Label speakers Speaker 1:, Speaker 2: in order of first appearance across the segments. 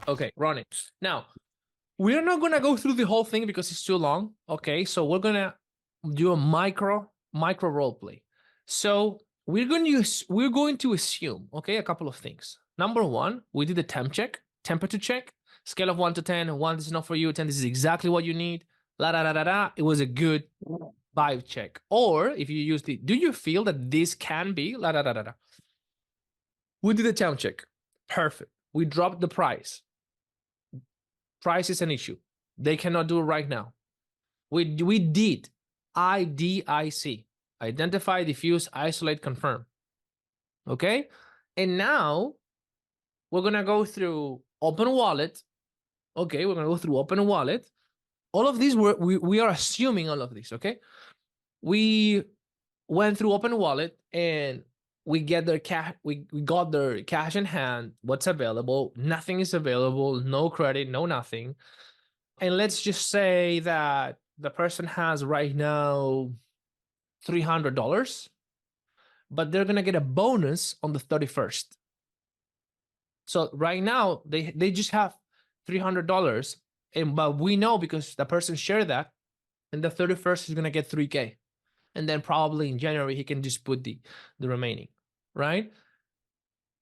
Speaker 1: Okay, running. Now, we're not going to go through the whole thing because it's too long. Okay, so we're going to do a micro role play. So we're going to assume, okay, a couple of things. Number one, we did a temperature check, scale of 1 to 10. 1, this is not for you. 10, this is exactly what you need. La da da da da. It was a good vibe check. Or if you use do you feel that this can be la da da da da? We did a temp check. Perfect. We dropped the price. Price is an issue. They cannot do it right now. We did IDIC, identify, diffuse, isolate, confirm. Okay, and now we're gonna go through open wallet. Okay, we're gonna go through open wallet. All of these we are assuming all of this. Okay, we went through open wallet and we get their cash. We got their cash in hand. What's available? Nothing is available. No credit. No nothing. And let's just say that the person has right now $300, but they're gonna get a bonus on the 31st. So right now they just have $300, but we know because the person shared that, and the 31st is gonna get 3K, and then probably in January he can just put the remaining, right?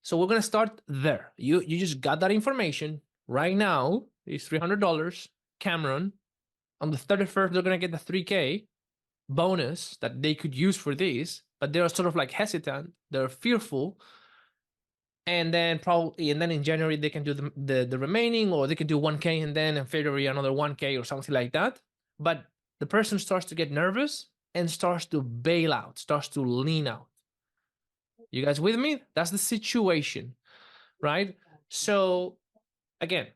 Speaker 1: So we're gonna start there. You just got that information right now. It's $300. Cameron, on the 31st, they're gonna get the 3K bonus that they could use for this, but they're sort of like hesitant, they're fearful. And then in January they can do the remaining, or they can do 1K, and then in February another 1K or something like that. But the person starts to get nervous and starts to bail out, starts to lean out. You guys with me? That's the situation, right? So again,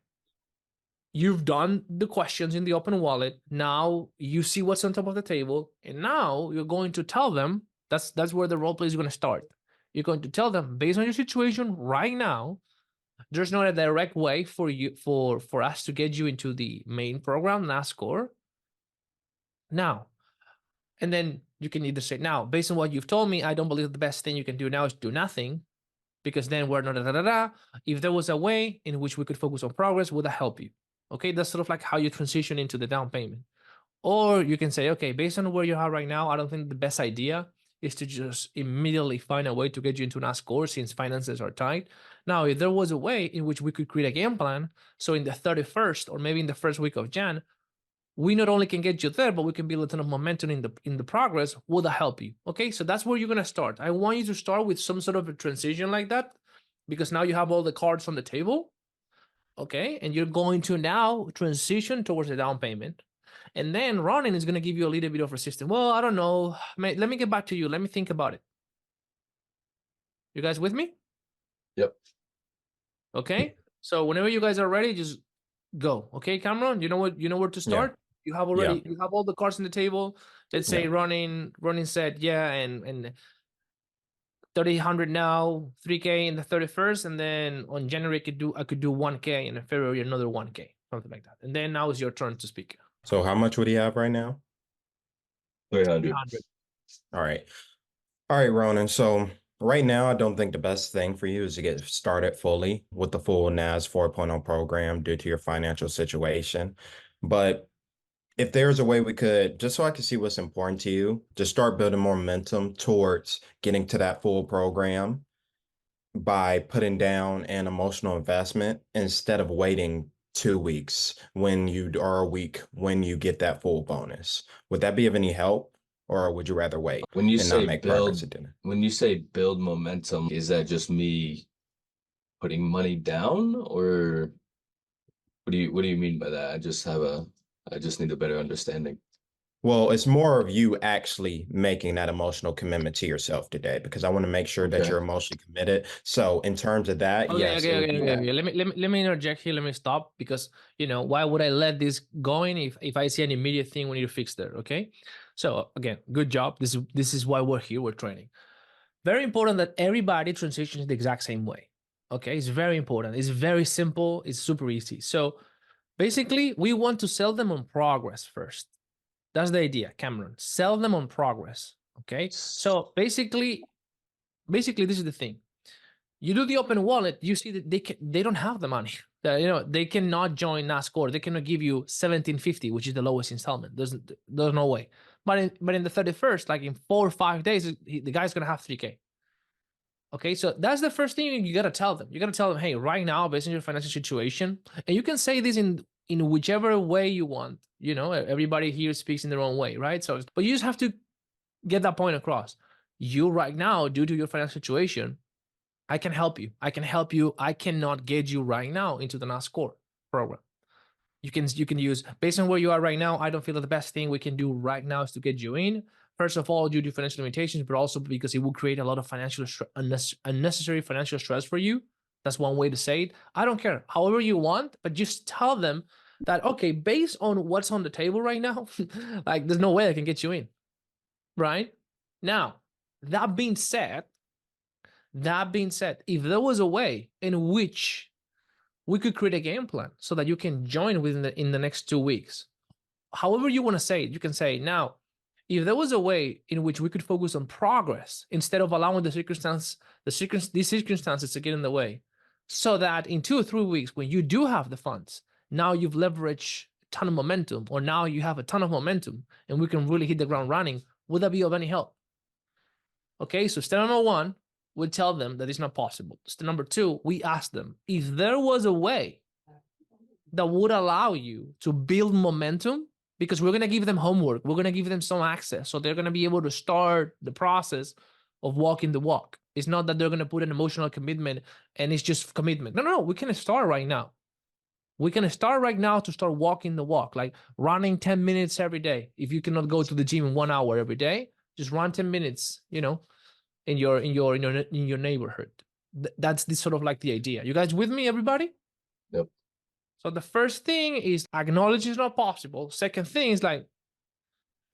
Speaker 1: you've done the questions in the open wallet. Now you see what's on top of the table, and now you're going to tell them. That's where the role play is going to start. You're going to tell them, based on your situation right now, there's not a direct way for you for us to get you into the main program, NASCOR. Now, and then you can either say, now, based on what you've told me, I don't believe the best thing you can do now is do nothing, because then we're not da da da. If there was a way in which we could focus on progress, would that help you? Okay, that's sort of like how you transition into the down payment. Or you can say, okay, based on where you are right now, I don't think the best idea is to just immediately find a way to get you into NASCOR since finances are tight. Now, if there was a way in which we could create a game plan, so in the 31st or maybe in the first week of Jan, we not only can get you there, but we can build a ton of momentum in the progress. Would that help you? Okay, so that's where you're gonna start. I want you to start with some sort of a transition like that, because now you have all the cards on the table. Okay, and you're going to now transition towards the down payment. And then running is going to give you a little bit of resistance. Well, I don't know. Let me get back to you. Let me think about it. You guys with me?
Speaker 2: Yep.
Speaker 1: Okay. So whenever you guys are ready, just go. Okay, Cameron, you know where to start? Yeah. You have all the cards on the table. Let's say running said, yeah, and 3,800 now, 3K in the 31st, and then on January I could do 1K, and in February another 1K, something like that. And then now is your turn to speak.
Speaker 3: So how much would he have right now?
Speaker 2: 300.
Speaker 3: All right, Ronan. So right now, I don't think the best thing for you is to get started fully with the full NAS 4.0 program due to your financial situation. But if there's a way we could, just so I can see what's important to you, just start building more momentum towards getting to that full program by putting down an emotional investment instead of waiting 2 weeks when you get that full bonus. Would that be of any help, or would you rather wait
Speaker 2: when you
Speaker 3: and
Speaker 2: say
Speaker 3: not make progress at dinner?
Speaker 2: When you say build momentum, is that just me putting money down, or what do you mean by that? I just need a better understanding.
Speaker 3: Well, it's more of you actually making that emotional commitment to yourself today, because I want to make sure that you're emotionally committed. So in terms of that, yes.
Speaker 1: Okay. Let me interject here. Let me stop, because why would I let this go in if I see an immediate thing we need to fix there? Okay. So again, good job. This is why we're here. We're training. Very important that everybody transitions the exact same way. Okay, it's very important. It's very simple. It's super easy. So basically, we want to sell them on progress first. That's the idea, Cameron. Sell them on progress. Okay. So basically, this is the thing. You do the open wallet. You see that they don't have the money. They cannot join NASCOR. They cannot give you 1750, which is the lowest installment. There's no way. But in the 31st, like in 4 or 5 days, the guy's gonna have 3K. Okay, so that's the first thing you gotta tell them. You gotta tell them, hey, right now, based on your financial situation, and you can say this in whichever way you want. Everybody here speaks in their own way, right? So, but you just have to get that point across. You right now, due to your financial situation, I can help you. I can help you. I cannot get you right now into the NASCOR program. You can use, based on where you are right now, I don't feel that the best thing we can do right now is to get you in. First of all, due to financial limitations, but also because it will create a lot of unnecessary financial stress for you. That's one way to say it. I don't care, however you want, but just tell them that, okay, based on what's on the table right now, like there's no way I can get you in, right? Now, that being said, if there was a way in which we could create a game plan so that you can join in the next 2 weeks, however you want to say it, you can say, now, if there was a way in which we could focus on progress instead of allowing these circumstances to get in the way, so that in 2 or 3 weeks, when you do have the funds, now you've leveraged a ton of momentum, or now you have a ton of momentum, and we can really hit the ground running, would that be of any help? Okay, so step number 1, we tell them that it's not possible. Step number 2, we ask them if there was a way that would allow you to build momentum, because we're going to give them homework. We're going to give them some access. So they're going to be able to start the process of walking the walk. It's not that they're going to put an emotional commitment and it's just commitment. No. We can start right now. We can start right now to start walking the walk, like running 10 minutes every day. If you cannot go to the gym in 1 hour every day, just run 10 minutes, in your neighborhood. That's the sort of like the idea. You guys with me, everybody?
Speaker 2: Yep.
Speaker 1: So the first thing is acknowledge it's not possible. Second thing is like,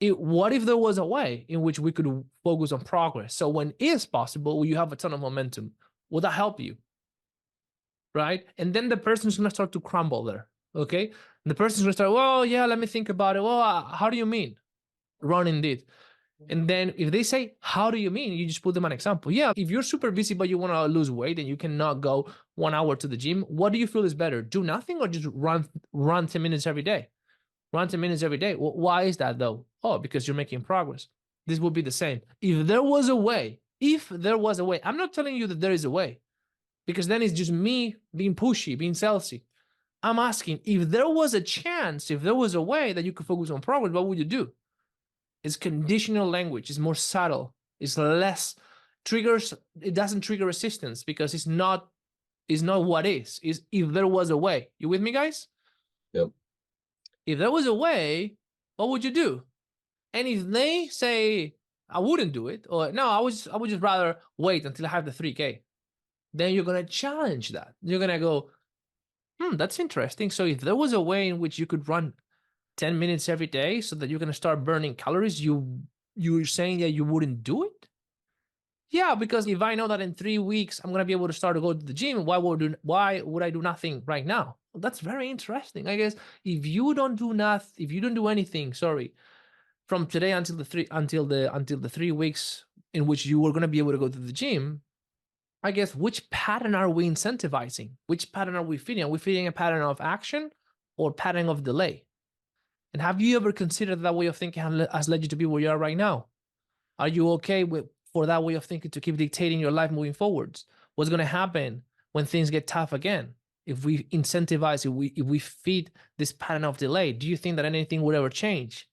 Speaker 1: what if there was a way in which we could focus on progress? So when it is possible, you have a ton of momentum. Will that help you? Right? And then the person's going to start to crumble there. Okay? And the person's going to start, well, yeah, let me think about it. Well, how do you mean? Ron, indeed. And then if they say, how do you mean? You just put them an example. Yeah, if you're super busy, but you want to lose weight and you cannot go 1 hour to the gym, what do you feel is better? Do nothing or just run 10 minutes every day? Run 10 minutes every day. Well, why is that though? Oh, because you're making progress. This would be the same. If there was a way, I'm not telling you that there is a way, because then it's just me being pushy, being salesy. I'm asking if there was a chance, if there was a way that you could focus on progress, what would you do? It's conditional language. It's more subtle. It's less triggers. It doesn't trigger resistance because it's not what is. Is if there was a way. You with me, guys?
Speaker 2: Yep.
Speaker 1: If there was a way, what would you do? And if they say I wouldn't do it, or no, I would just rather wait until I have the 3K, then you're gonna challenge that. You're gonna go, that's interesting. So if there was a way in which you could run 10 minutes every day so that you're going to start burning calories, you're saying that you wouldn't do it? Yeah, because if I know that in 3 weeks I'm going to be able to start to go to the gym, why would I do nothing right now? Well, that's very interesting. I guess if you don't do anything, from today until the 3 weeks in which you were going to be able to go to the gym, I guess which pattern are we incentivizing? Which pattern are we feeding? Are we feeding a pattern of action or pattern of delay? And have you ever considered that way of thinking has led you to be where you are right now? Are you okay for that way of thinking to keep dictating your life moving forwards? What's going to happen when things get tough again? If we incentivize, if we feed this pattern of delay, do you think that anything would ever change?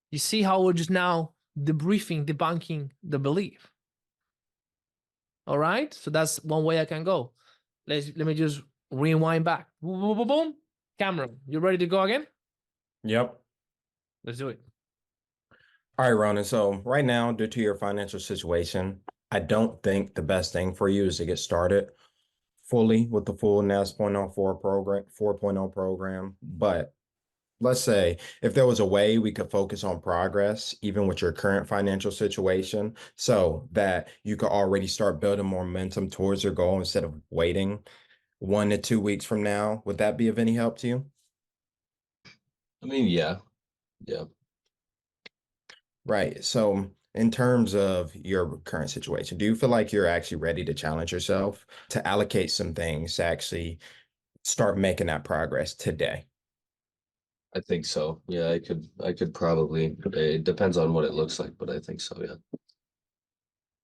Speaker 1: You see how we're just now debunking the belief. All right, so that's one way I can go. Let me just rewind back. Boom, boom, boom, boom. Cameron, you ready to go again?
Speaker 3: Yep.
Speaker 1: Let's do it.
Speaker 3: All right, Ronan. So right now, due to your financial situation, I don't think the best thing for you is to get started fully with the full NAS 4.0 program. But let's say if there was a way we could focus on progress, even with your current financial situation, so that you could already start building momentum towards your goal instead of waiting 1 to 2 weeks from now, would that be of any help to you?
Speaker 2: I mean, yeah.
Speaker 3: Right. So in terms of your current situation, do you feel like you're actually ready to challenge yourself to allocate some things to actually start making that progress today?
Speaker 2: I think so. Yeah, I could probably, it depends on what it looks like, but I think so, yeah.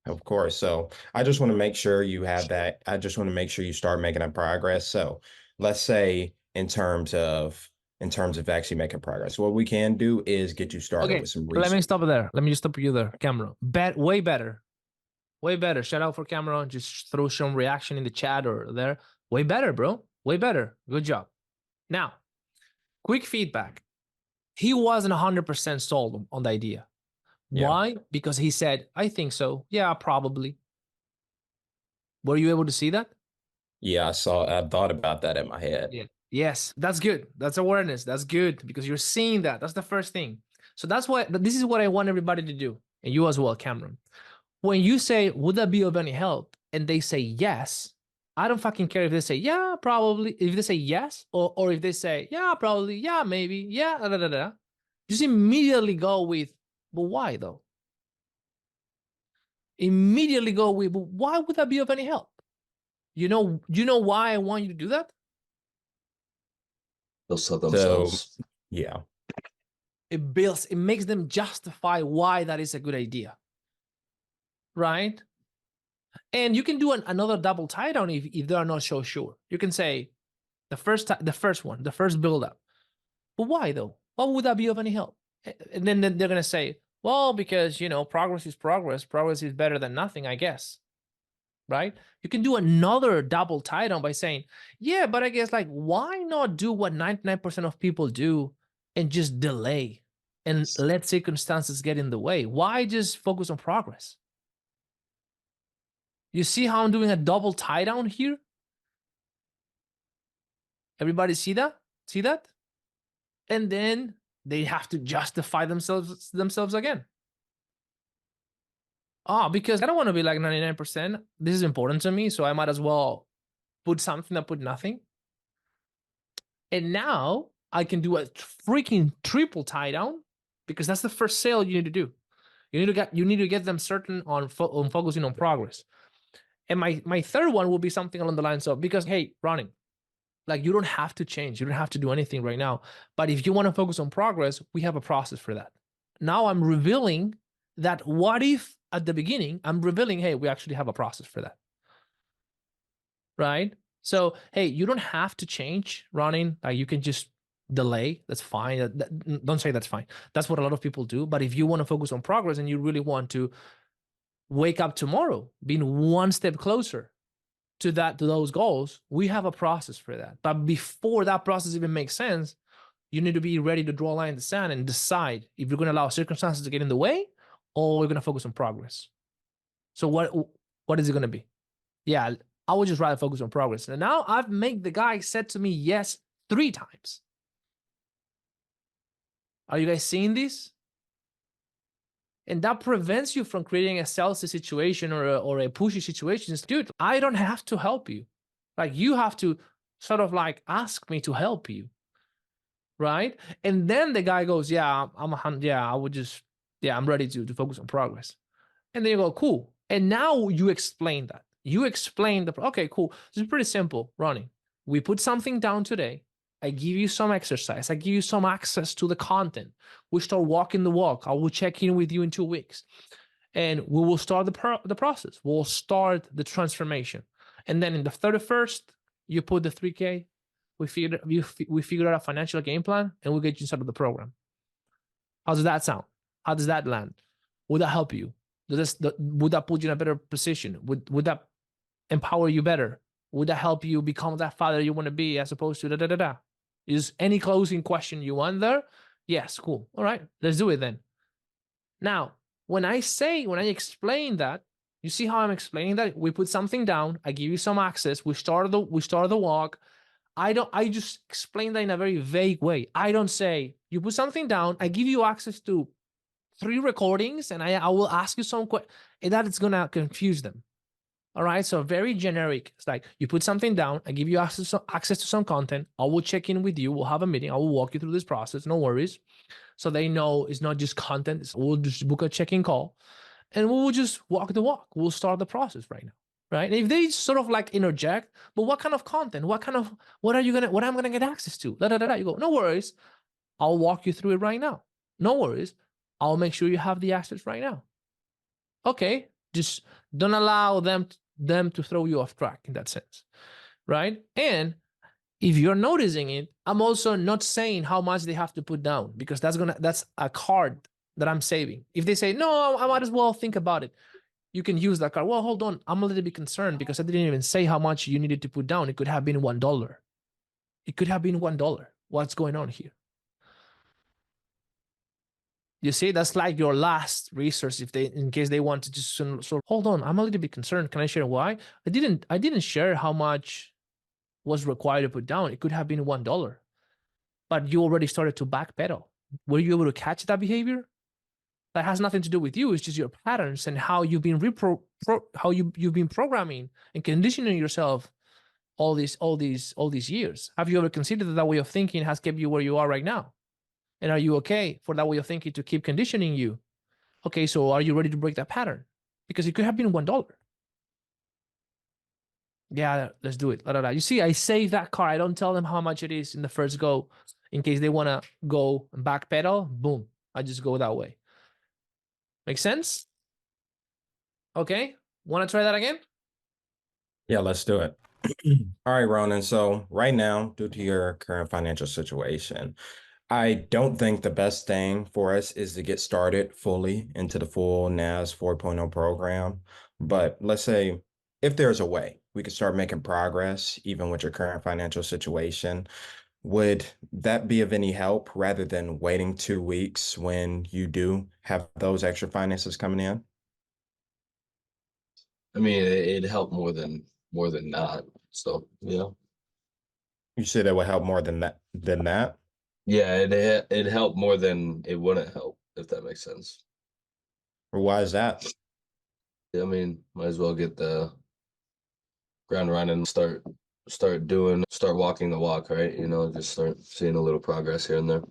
Speaker 3: Of course. So I just want to make sure you have that. I just want to make sure you start making that progress. So let's say in terms of actually making progress, what we can do is get you started
Speaker 1: Okay,
Speaker 3: with some
Speaker 1: let me
Speaker 3: research.
Speaker 1: stop there. Let me just stop you there, Cameron. Way better. Way better. Shout out for Cameron. Just throw some reaction in the chat or there. Way better, bro. Way better. Good job. Now, quick feedback. He wasn't 100% sold on the idea.
Speaker 3: Yeah.
Speaker 1: Why? Because he said, I think so. Yeah, probably. Were you able to see that?
Speaker 3: Yeah, I thought about that in my head.
Speaker 1: Yeah. Yes, that's good. That's awareness. That's good because you're seeing that. That's the first thing. So that's why this is what I want everybody to do. And you as well, Cameron. When you say, would that be of any help? And they say yes, I don't fucking care if they say, yeah, probably. If they say yes, or if they say, yeah, probably, yeah, maybe, yeah, da, da, da, da. Just immediately go with, but why though? Immediately go with, but why would that be of any help? You know why I want you to do that?
Speaker 2: They'll sell
Speaker 3: So
Speaker 2: themselves.
Speaker 3: yeah.
Speaker 1: It makes them justify why that is a good idea. Right? And you can do another double tie down if they are not so sure. You can say the first build up. But why though? Why would that be of any help? And then they're gonna say, well, because progress is progress. Progress is better than nothing, I guess. Right? You can do another double tie down by saying, yeah, but I guess like why not do what 99% of people do and just delay and let circumstances get in the way? Why just focus on progress? You see how I'm doing a double tie down here? Everybody see that? See that? And then they have to justify themselves again. Because I don't want to be like 99%. This is important to me, so I might as well put something that put nothing. And now I can do a freaking triple tie down because that's the first sale you need to do. You need to get them certain on focusing on progress. And my third one will be something along the lines of, because hey, Ronnie, like you don't have to change, you don't have to do anything right now. But if you want to focus on progress, we have a process for that. Now I'm revealing that what if at the beginning I'm revealing, hey, we actually have a process for that. Right? So, hey, you don't have to change running. You can just delay. That's fine. Don't say that's fine. That's what a lot of people do. But if you want to focus on progress and you really want to wake up tomorrow, being one step closer to those goals, we have a process for that. But before that process even makes sense, you need to be ready to draw a line in the sand and decide if you're going to allow circumstances to get in the way or you're going to focus on progress. So what is it going to be? Yeah, I would just rather focus on progress. And now I've made the guy said to me yes 3 times. Are you guys seeing this? And that prevents you from creating a salesy situation or a pushy situation. Dude, I don't have to help you. Like you have to sort of like ask me to help you. Right? And then the guy goes, yeah, I'm ready to focus on progress. And then you go, cool. And now you explain that. You explain okay, cool. This is pretty simple, Ronnie. We put something down today. I give you some exercise. I give you some access to the content. We start walking the walk. I will check in with you in 2 weeks. And we will start the process. We'll start the transformation. And then in the 31st, you put the 3K. We figured out a financial game plan and we'll get you inside of the program. How does that sound? How does that land? Would that help you? Would that put you in a better position? Would that empower you better? Would that help you become that father you want to be as opposed to da da da da? Is any closing question you want there? Yes, cool. All right, let's do it then. Now, when I explain that, you see how I'm explaining that? We put something down, I give you some access, we start the walk. I just explain that in a very vague way. I don't say, you put something down, I give you access to 3 recordings, and I will ask you some questions, and that is gonna confuse them. All right, so very generic. It's like you put something down, I give you access to some content. I will check in with you. We'll have a meeting. I will walk you through this process. No worries. So they know it's not just content. We'll just book a check-in call, and we will just walk the walk. We'll start the process right now. right? And if they sort of like interject, but what kind of content? What am I gonna get access to? You go, no worries. I'll walk you through it right now. No worries. I'll make sure you have the access right now. Okay, just don't allow them to throw you off track in that sense, right? And if you're noticing it, I'm also not saying how much they have to put down, because that's a card that I'm saving. If they say no, I might as well think about it, you can use that card. Well, hold on, I'm a little bit concerned because I didn't even say how much you needed to put down. It could have been $1. It could have been $1. What's going on here? You see, that's like your last resource in case they want to just sort of, hold on, I'm a little bit concerned. Can I share why? I didn't share how much was required to put down. It could have been $1, but you already started to backpedal. Were you able to catch that behavior? That has nothing to do with you. It's just your patterns and how you've been you've been programming and conditioning yourself all these years. Have you ever considered that way of thinking has kept you where you are right now? And are you okay for that way of thinking to keep conditioning you? Okay, so are you ready to break that pattern? Because it could have been $1. Yeah, let's do it. You see, I save that car. I don't tell them how much it is in the first go in case they want to go and backpedal. Boom. I just go that way. Make sense? Okay. Want to try that again?
Speaker 3: Yeah, let's do it. All right, Ronan. So right now, due to your current financial situation, I don't think the best thing for us is to get started fully into the full NAS 4.0 program. But let's say if there's a way we could start making progress, even with your current financial situation, would that be of any help rather than waiting 2 weeks when you do have those extra finances coming in?
Speaker 2: I mean, it'd help more than not. So, yeah.
Speaker 3: You said that would help more than that?
Speaker 2: Yeah, it'd help more than it wouldn't help, if that makes sense.
Speaker 3: Or why is that?
Speaker 2: I mean, might as well get the ground running, start walking the walk, right? You know, just start seeing a little progress here and there.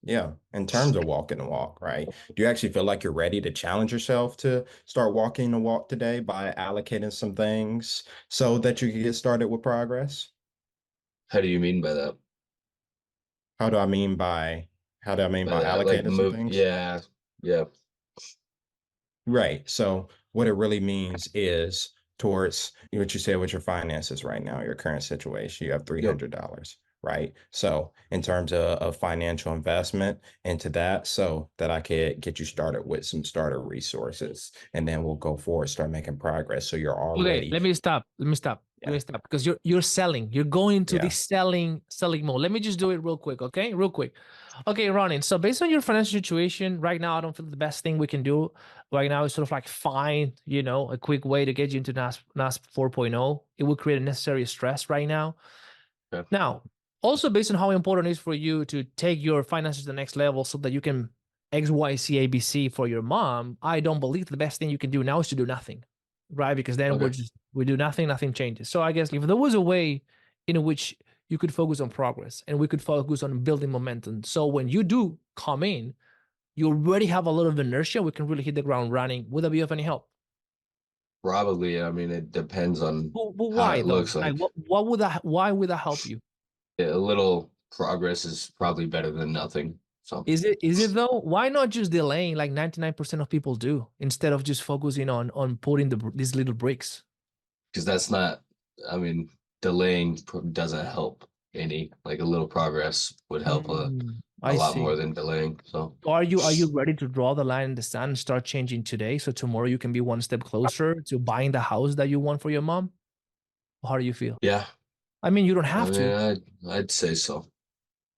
Speaker 3: Yeah, in terms of walking the walk, right? Do you actually feel like you're ready to challenge yourself to start walking the walk today by allocating some things so that you can get started with progress?
Speaker 2: How do you mean by that?
Speaker 3: How do I mean by
Speaker 2: By that, like
Speaker 3: allocating some
Speaker 2: move,
Speaker 3: things?
Speaker 2: yeah, yeah.
Speaker 3: Right. So what it really means is towards what you said with your finances right now, your current situation, you have
Speaker 2: Yep.
Speaker 3: $300, right? So in terms of financial investment into that, so that I could get you started with some starter resources, and then we'll go forward, start making progress. So you're
Speaker 1: Okay,
Speaker 3: already,
Speaker 1: let me stop.
Speaker 3: yeah,
Speaker 1: Because you're selling. You're going to
Speaker 3: yeah.
Speaker 1: this selling mode. Let me just do it real quick, okay? Real quick. Okay, Ronin. So based on your financial situation right now, I don't feel the best thing we can do right now is sort of like find, a quick way to get you into NAS 4.0. It will create unnecessary stress right now.
Speaker 2: Okay.
Speaker 1: Now, also based on how important it is for you to take your finances to the next level so that you can X, Y, C, A, B, C for your mom, I don't believe the best thing you can do now is to do nothing, right? Because then
Speaker 2: Okay.
Speaker 1: we do nothing, nothing changes. So I guess if there was a way in which you could focus on progress and we could focus on building momentum. So when you do come in, you already have a lot of inertia. We can really hit the ground running. Would that be of any help?
Speaker 2: Probably. I mean, it depends on
Speaker 1: But
Speaker 2: how
Speaker 1: why
Speaker 2: it
Speaker 1: though?
Speaker 2: looks
Speaker 1: Like,
Speaker 2: like.
Speaker 1: why would that help you?
Speaker 2: A little progress is probably better than nothing. So,
Speaker 1: Is it though? Why not just delaying like 99% of people do instead of just focusing on putting these little bricks?
Speaker 2: because that's not, I mean, delaying doesn't help any. Like a little progress would help a
Speaker 1: I
Speaker 2: lot more
Speaker 1: see.
Speaker 2: than delaying. So,
Speaker 1: Are you ready to draw the line in the sand and start changing today so tomorrow you can be one step closer to buying the house that you want for your mom? How do you feel?
Speaker 2: yeah,
Speaker 1: I mean, you don't
Speaker 2: I
Speaker 1: have
Speaker 2: mean,
Speaker 1: to.
Speaker 2: I'd say so.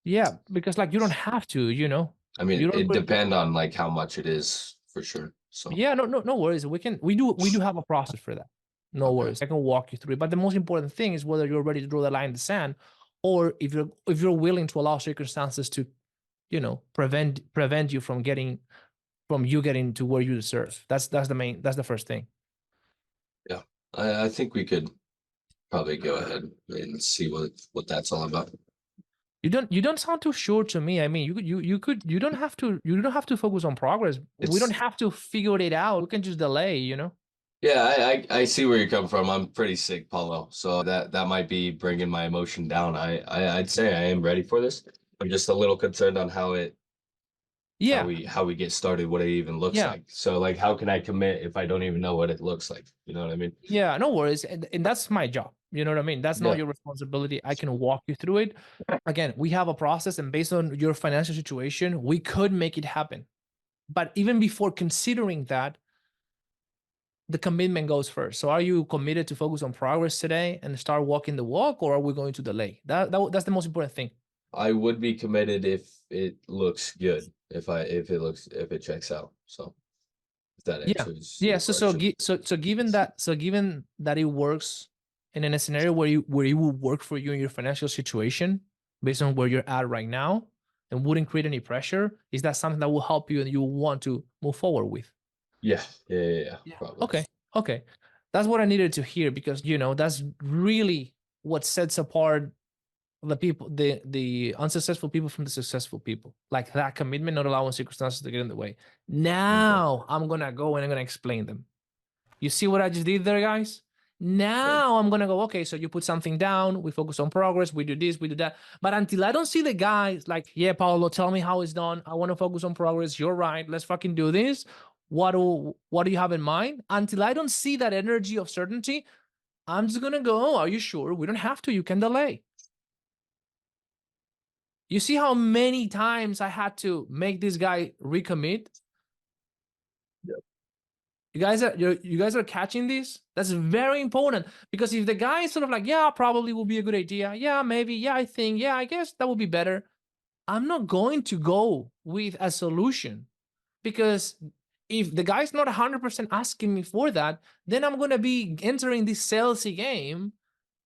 Speaker 1: Yeah, because like you don't have to,
Speaker 2: I mean,
Speaker 1: You don't
Speaker 2: it
Speaker 1: really,
Speaker 2: depend on like how much it is for sure. So,
Speaker 1: yeah, no worries. We do have a process for that. No
Speaker 2: okay.
Speaker 1: worries. I can walk you through it. But the most important thing is whether you're ready to draw the line in the sand or if you're willing to allow circumstances to, prevent you from getting to where you deserve. That's the first thing.
Speaker 2: Yeah, I think we could probably go ahead and see what that's all about.
Speaker 1: You don't sound too sure to me. I mean, you don't have to focus on progress. We don't
Speaker 2: It's
Speaker 1: have to figure it out. We can just delay.
Speaker 2: Yeah, I see where you're coming from. I'm pretty sick, Paulo. So that might be bringing my emotion down. I'd say I am ready for this. I'm just a little concerned on
Speaker 1: Yeah,
Speaker 2: how we get started, what it even looks
Speaker 1: yeah,
Speaker 2: like. So like, how can I commit if I don't even know what it looks like? You know what I mean?
Speaker 1: yeah. No worries, and that's my job. You know what I mean? That's not
Speaker 2: Yeah.
Speaker 1: your responsibility. I can walk you through it. Again, we have a process, and based on your financial situation, we could make it happen. But even before considering that, the commitment goes first. So, are you committed to focus on progress today and start walking the walk, or are we going to delay? That's the most important thing.
Speaker 2: I would be committed if it looks good, if it checks out. So if that
Speaker 1: Yeah,
Speaker 2: answers
Speaker 1: yeah.
Speaker 2: your
Speaker 1: So so
Speaker 2: question.
Speaker 1: gi- so so given that it works, and in a scenario where it will work for you in your financial situation based on where you're at right now, and wouldn't create any pressure, is that something that will help you and you want to move forward with?
Speaker 2: Yeah,
Speaker 1: Yeah.
Speaker 2: probably.
Speaker 1: Okay. Okay. That's what I needed to hear, because that's really what sets apart the people, the unsuccessful people from the successful people. Like that commitment, not allowing circumstances to get in the way.
Speaker 2: Okay.
Speaker 1: Now I'm gonna go and I'm gonna explain them. You see what I just did there, guys?
Speaker 2: Yeah.
Speaker 1: Now I'm gonna go, okay, so you put something down, we focus on progress, we do this, we do that. But until I don't see the guys like, yeah, Paulo, tell me how it's done. I want to focus on progress. You're right. Let's fucking do this. What do you have in mind? Until I don't see that energy of certainty, I'm just gonna go, are you sure? We don't have to. You can delay. You see how many times I had to make this guy recommit?
Speaker 2: Yep.
Speaker 1: You guys are catching this? That's very important, because if the guy is sort of like, yeah, probably will be a good idea. Yeah, maybe. Yeah, I think. Yeah, I guess that would be better. I'm not going to go with a solution, because if the guy's not 100% asking me for that, then I'm going to be entering this salesy game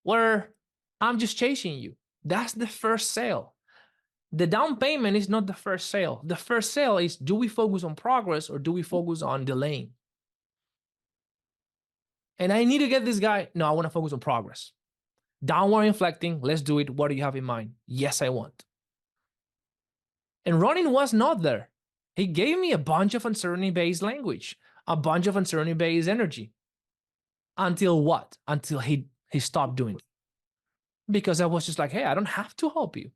Speaker 1: where I'm just chasing you. That's the first sale. The down payment is not the first sale. The first sale is, do we focus on progress or do we focus on delaying? And I need to get this guy. No, I want to focus on progress. Downward inflecting. Let's do it. What do you have in mind? Yes, I want. And Ronin was not there. He gave me a bunch of uncertainty based language, a bunch of uncertainty based energy. Until what? Until he stopped doing it. Because I was just like, hey, I don't have to help you.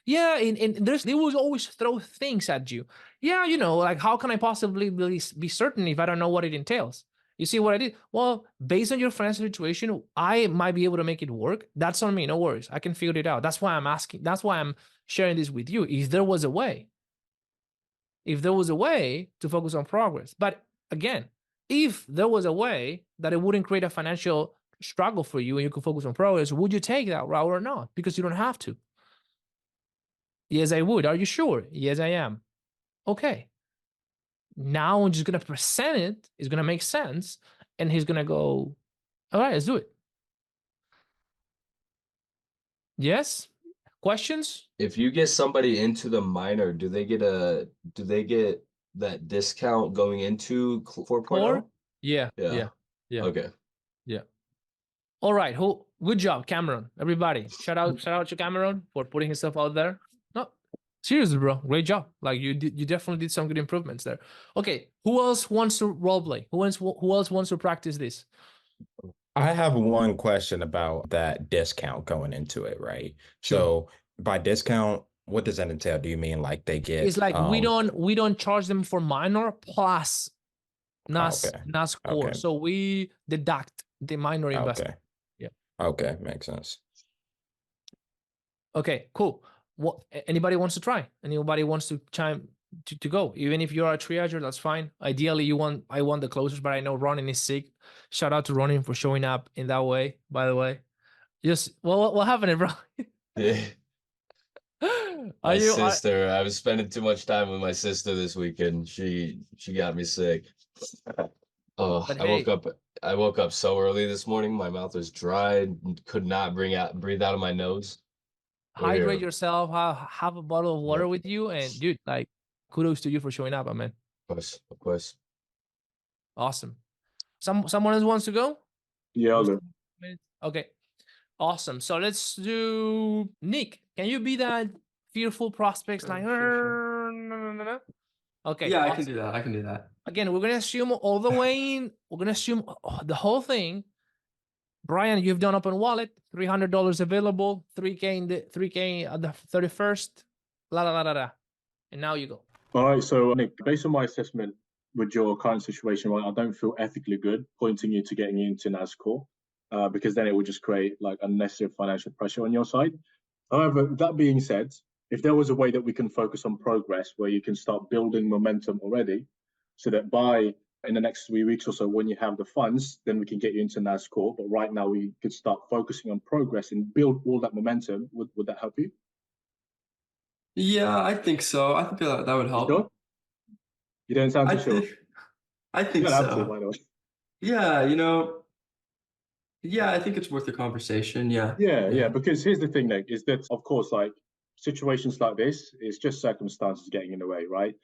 Speaker 1: Yeah, and they will always throw things at you. Yeah, like, how can I possibly be certain if I don't know what it entails? You see what I did? Well, based on your financial situation, I might be able to make it work. That's on me. No worries. I can figure it out. That's why I'm asking. That's why I'm sharing this with you. If there was a way to focus on progress. But again, if there was a way that it wouldn't create a financial struggle for you and you could focus on progress, would you take that route or not? Because you don't have to. Yes, I would. Are you sure? Yes, I am. Okay. Now I'm just going to present it. It's going to make sense. And he's going to go, all right, let's do it. Yes? Questions?
Speaker 2: If you get somebody into the minor, do they get that discount going into 4.0?
Speaker 1: Core? Yeah.
Speaker 2: Yeah.
Speaker 1: Yeah. Yeah.
Speaker 2: Okay.
Speaker 1: Yeah. All right. Good job, Cameron. Everybody. Shout out to Cameron for putting himself out there. No, seriously, bro. Great job. Like, you definitely did some good improvements there. Okay. Who else wants to role play? Who else wants to practice this?
Speaker 3: I have one question about that discount going into it, right?
Speaker 1: Sure.
Speaker 3: So by discount, what does that entail? Do you mean like they
Speaker 1: It's
Speaker 3: get
Speaker 1: like we don't charge them for minor plus
Speaker 3: okay.
Speaker 1: NAS core.
Speaker 3: Okay.
Speaker 1: So we deduct the minor investment.
Speaker 3: Okay.
Speaker 1: Yeah.
Speaker 3: Okay, makes sense.
Speaker 1: Okay, cool. What anybody wants to try? Anybody wants to chime to go? Even if you're a triager, that's fine. Ideally, I want the closest, but I know Ronin is sick. Shout out to Ronin for showing up in that way, by the way. Just what happened, bro?
Speaker 2: Yeah.
Speaker 1: Are you
Speaker 2: Sister, I was spending too much time with my sister this weekend. She got me sick. Oh,
Speaker 1: but
Speaker 2: I woke up so early this morning. My mouth was dry, could not breathe out of my nose. We're
Speaker 1: hydrate
Speaker 2: here.
Speaker 1: yourself, have a bottle of water
Speaker 2: Yep,
Speaker 1: with you, and dude, like, kudos to you for showing up, man.
Speaker 2: of course.
Speaker 1: Awesome. Someone else wants to go?
Speaker 2: Yeah, I'll go.
Speaker 1: Okay. Awesome. So let's do Nick. Can you be that fearful prospects like?
Speaker 4: Sure.
Speaker 1: No. Okay.
Speaker 4: Yeah, I
Speaker 1: awesome.
Speaker 4: can do that. I can do that.
Speaker 1: Again, we're gonna assume all the way in. We're gonna assume the whole thing. Brian, you've done open wallet, $300 available, 3K in the 3K at the 31st. La la la la la. And now you go.
Speaker 5: All right, so Nick, based on my assessment with your current situation, right, I don't feel ethically good pointing you to getting you into NASCOR, because then it would just create like unnecessary financial pressure on your side. However, that being said, if there was a way that we can focus on progress where you can start building momentum already, so that by in the next 3 weeks or so, when you have the funds, then we can get you into NASCOR. But right now, we could start focusing on progress and build all that momentum. Would that help you?
Speaker 4: Yeah, I think so. I think that would help.
Speaker 5: Sure? You don't sound too sure.
Speaker 4: I
Speaker 5: You
Speaker 4: think
Speaker 5: don't have to,
Speaker 4: so.
Speaker 5: by the way.
Speaker 4: Yeah, yeah, I think it's worth the conversation. Yeah.
Speaker 5: Yeah, because here's the thing, Nick, is that of course, like situations like this, it's just circumstances getting in the way, right?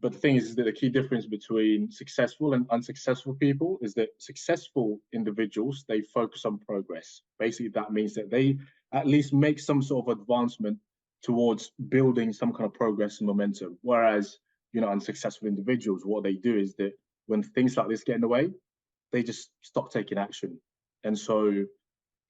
Speaker 5: But the thing is that the key difference between successful and unsuccessful people is that successful individuals, they focus on progress. Basically, that means that they at least make some sort of advancement towards building some kind of progress and momentum. Whereas, unsuccessful individuals, what they do is that when things like this get in the way, they just stop taking action. And so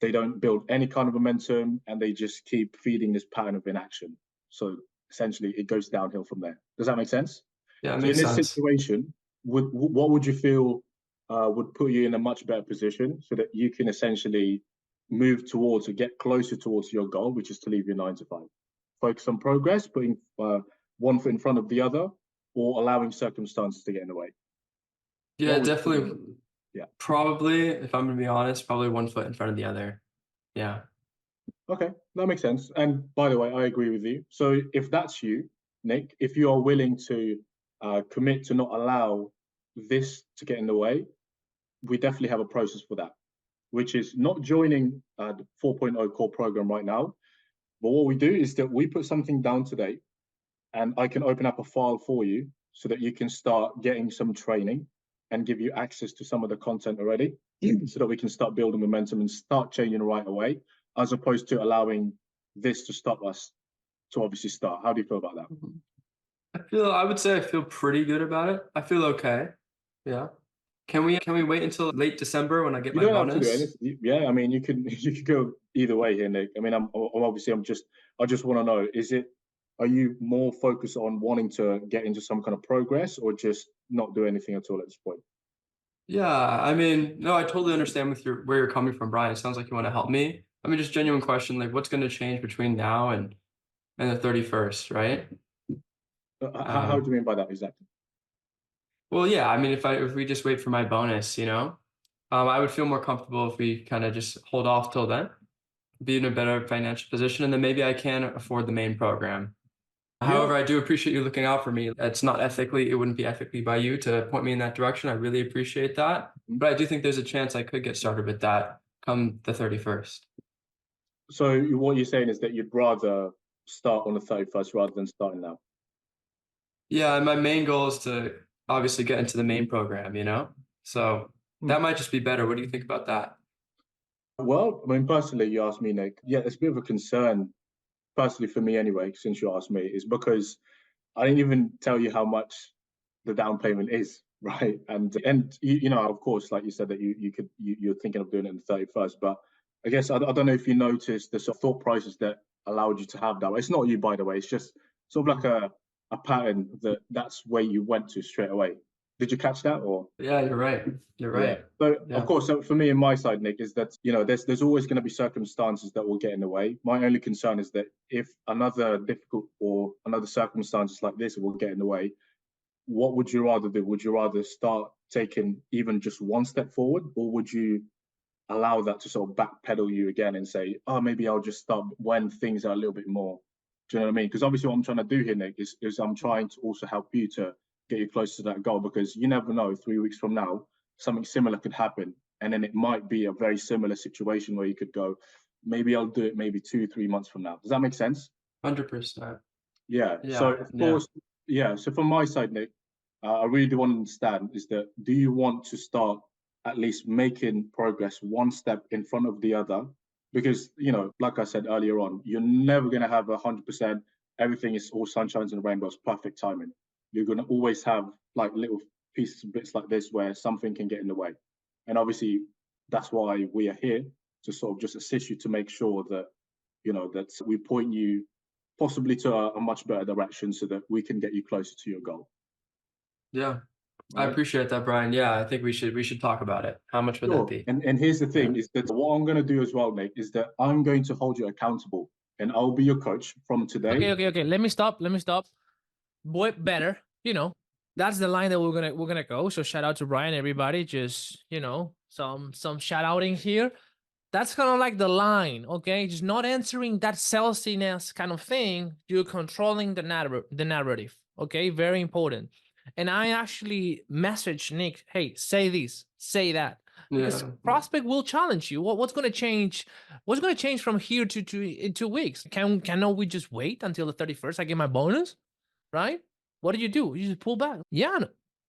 Speaker 5: they don't build any kind of momentum and they just keep feeding this pattern of inaction. So essentially, it goes downhill from there. Does that make sense?
Speaker 4: Yeah, it
Speaker 5: So in
Speaker 4: makes
Speaker 5: this
Speaker 4: sense.
Speaker 5: situation, what would you feel would put you in a much better position so that you can essentially move towards or get closer towards your goal, which is to leave your 9 to 5? Focus on progress, putting one foot in front of the other, or allowing circumstances to get in the way.
Speaker 4: Yeah,
Speaker 5: What would you
Speaker 4: definitely.
Speaker 5: do? Yeah.
Speaker 4: Probably, if I'm gonna be honest, probably one foot in front of the other. Yeah.
Speaker 5: Okay, that makes sense. And by the way, I agree with you. So if that's you, Nick, if you are willing to commit to not allow this to get in the way, we definitely have a process for that, which is not joining the 4.0 core program right now. But what we do is that we put something down today and I can open up a file for you so that you can start getting some training and give you access to some of the content already so that we can start building momentum and start changing right away, as opposed to allowing this to stop us to obviously start. How do you feel about that?
Speaker 4: I would say I feel pretty good about it. I feel okay. Yeah. Can we wait until late December when I get
Speaker 5: You
Speaker 4: my
Speaker 5: don't have to do
Speaker 4: bonus?
Speaker 5: anything. Yeah, I mean, you could go either way here, Nick. I mean, I'm obviously I just want to know, are you more focused on wanting to get into some kind of progress or just not do anything at all at this point?
Speaker 4: Yeah, I mean, no, I totally understand where you're coming from, Brian. It sounds like you want to help me. I mean, just genuine question, like what's going to change between now and the 31st, right?
Speaker 5: How do you mean by that exactly?
Speaker 4: Well, yeah, I mean, if we just wait for my bonus, I would feel more comfortable if we kind of just hold off till then, be in a better financial position, and then maybe I can afford the main program. However, I do appreciate you looking out for me. It wouldn't be ethically by you to point me in that direction. I really appreciate that. But I do think there's a chance I could get started with that come the 31st.
Speaker 5: So what you're saying is that you'd rather start on the 31st rather than starting now?
Speaker 4: Yeah, and my main goal is to obviously get into the main program, So that might just be better. What do you think about that?
Speaker 5: Well, I mean, personally, you asked me, Nick. Yeah, it's a bit of a concern, personally for me anyway, since you asked me, is because I didn't even tell you how much the down payment is, right? And of course, like you said, that you're thinking of doing it on the 31st, but I guess I don't know if you noticed the sort of thought process that allowed you to have that. It's not you, by the way. It's just sort of like a pattern that's where you went to straight away. Did you catch that or?
Speaker 4: Yeah, you're right. You're right.
Speaker 5: So
Speaker 4: Yeah.
Speaker 5: of course, so for me and my side, Nick, is that there's always going to be circumstances that will get in the way. My only concern is that if another difficult or another circumstances like this will get in the way, what would you rather do? Would you rather start taking even just one step forward, or would you allow that to sort of backpedal you again and say, oh, maybe I'll just start when things are a little bit more. Do you know what I mean? Because obviously what I'm trying to do here, Nick, is I'm trying to also help you to get you closer to that goal, because you never know, 3 weeks from now, something similar could happen. And then it might be a very similar situation where you could go, maybe I'll do it maybe 2-3 months from now. Does that make sense?
Speaker 4: 100%.
Speaker 5: Yeah. So of course, yeah. So from my side, Nick, I really do want to understand is that do you want to start at least making progress one step in front of the other? Because, like I said earlier on, you're never going to have 100%. Everything is all sunshines and rainbows, perfect timing. you're going to always have like little pieces and bits like this where something can get in the way. And obviously, that's why we are here, to sort of just assist you to make sure that, you know, that we point you possibly to a much better direction so that we can get you closer to your goal.
Speaker 4: Yeah. I
Speaker 5: Right?
Speaker 4: appreciate that, Brian. Yeah, I think we should talk about it. How much would that
Speaker 5: Sure.
Speaker 4: be?
Speaker 5: And here's the thing is that what I'm going to do as well, Nick, is that I'm going to hold you accountable and I'll be your coach from today.
Speaker 1: Okay. Let me stop. Boy, better. You know, that's the line that we're gonna go. So shout out to Brian, everybody. Just, you know, some shout outing here. That's kind of like the line, okay? Just not answering that salesiness kind of thing. You're controlling the narrative, okay? Very important. And I actually messaged Nick, hey, say this, say that. Because
Speaker 4: Yeah.
Speaker 1: prospect will challenge you. What's going to change? What's going to change from here to in 2 weeks? Cannot we just wait until the 31st? I get my bonus, right? What do? You just pull back. Yeah,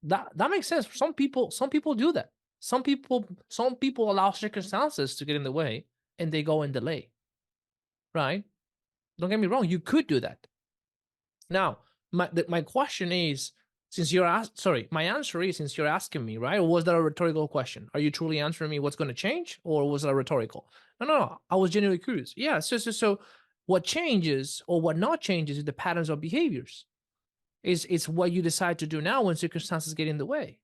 Speaker 1: that makes sense. Some people do that. Some people allow circumstances to get in the way and they go and delay. Right? Don't get me wrong, you could do that. Now, my question is, my answer is, since you're asking me, right? Or was that a rhetorical question? Are you truly answering me what's going to change, or was that rhetorical? No. I was genuinely curious. Yeah. So what changes or what not changes is the patterns of behaviors. It's what you decide to do now when circumstances get in the way.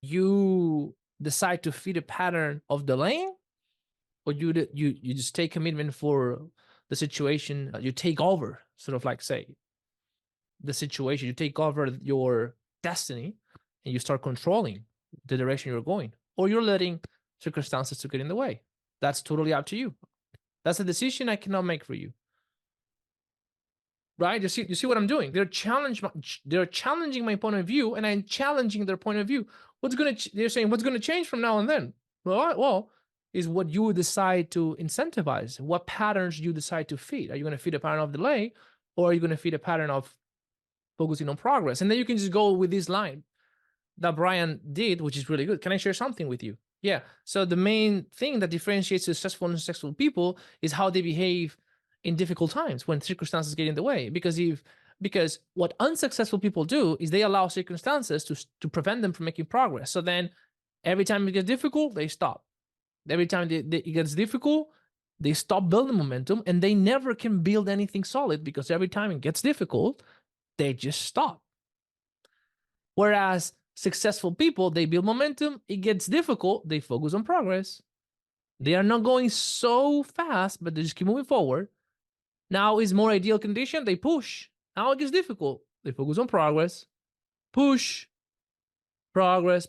Speaker 1: You decide to feed a pattern of delaying, or you just take commitment for the situation. You take over, sort of like, say, the situation. You take over your destiny and you start controlling the direction you're going, or you're letting circumstances to get in the way. That's totally up to you. That's a decision I cannot make for you. Right? You see what I'm doing? They're challenging my point of view, and I'm challenging their point of view. They're saying what's gonna change from now and then? Well, is what you decide to incentivize. What patterns you decide to feed? Are you gonna feed a pattern of delay, or are you gonna feed a pattern of focusing on progress? And then you can just go with this line that Brian did, which is really good. Can I share something with you? Yeah. So the main thing that differentiates successful and unsuccessful people is how they behave in difficult times when circumstances get in the way. Because what unsuccessful people do is they allow circumstances to prevent them from making progress. So then every time it gets difficult, they stop. Every time it gets difficult, they stop building momentum, and they never can build anything solid because every time it gets difficult, they just stop. Whereas successful people, they build momentum, it gets difficult, they focus on progress. They are not going so fast, but they just keep moving forward. Now is more ideal condition, they push. Now it gets difficult, they focus on progress, push, progress,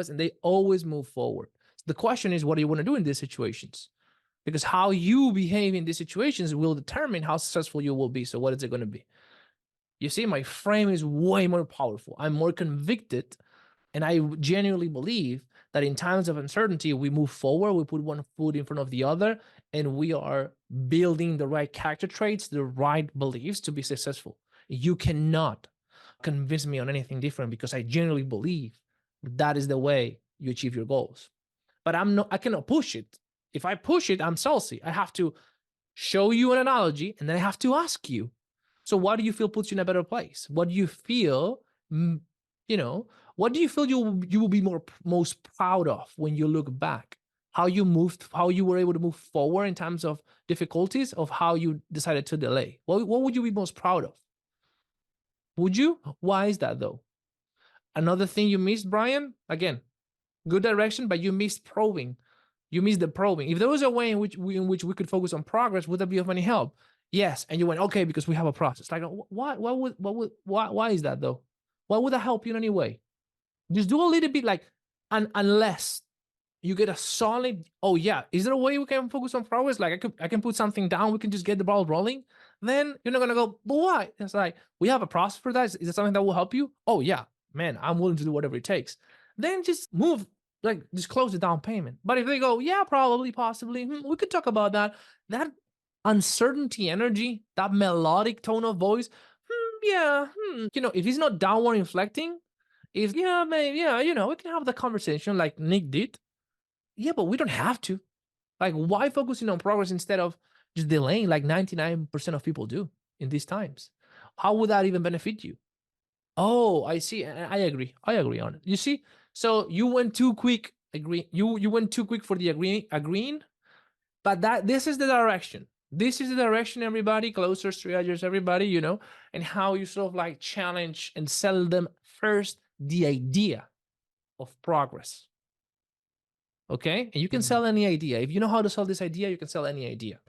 Speaker 1: and they always move forward. So the question is, what do you want to do in these situations? Because how you behave in these situations will determine how successful you will be. So what is it going to be? You see, my frame is way more powerful. I'm more convicted, and I genuinely believe that in times of uncertainty, we move forward, we put one foot in front of the other, and we are building the right character traits, the right beliefs to be successful. You cannot convince me on anything different, because I genuinely believe that is the way you achieve your goals. But I cannot push it. If I push it, I'm salty. I have to show you an analogy, and then I have to ask you, so what do you feel puts you in a better place? What do you feel, what do you feel you will be most proud of when you look back? How you were able to move forward in terms of difficulties, of how you decided to delay. What would you be most proud of? Would you? Why is that, though? Another thing you missed, Brian, again, good direction, but you missed probing. You missed the probing. If there was a way in which we could focus on progress, would that be of any help? Yes. And you went, okay, because we have a process. Like, why is that, though? Why would that help you in any way? Just do a little bit, like, unless you get a solid, oh yeah, is there a way we can focus on progress? Like, I can put something down, we can just get the ball rolling. Then you're not gonna go, but why? It's like, we have a process for that. Is it something that will help you? Oh yeah, man, I'm willing to do whatever it takes. Then just move, like, just close the down payment. But if they go, yeah, probably, possibly, we could talk about that. That uncertainty energy, that melodic tone of voice, if he's not downward inflecting, we can have the conversation like Nick did. Yeah, but we don't have to. Like, why focusing on progress instead of just delaying like 99% of people do in these times? How would that even benefit you? Oh, I see. I agree. I agree on it. You see, so you went too quick. You went too quick for the agreeing, but this is the direction. This is the direction. Everybody, closer strategists, everybody, and how you sort of like challenge and sell them first the idea of progress. Okay, and you can sell any idea. If you know how to sell this idea, you can sell any idea.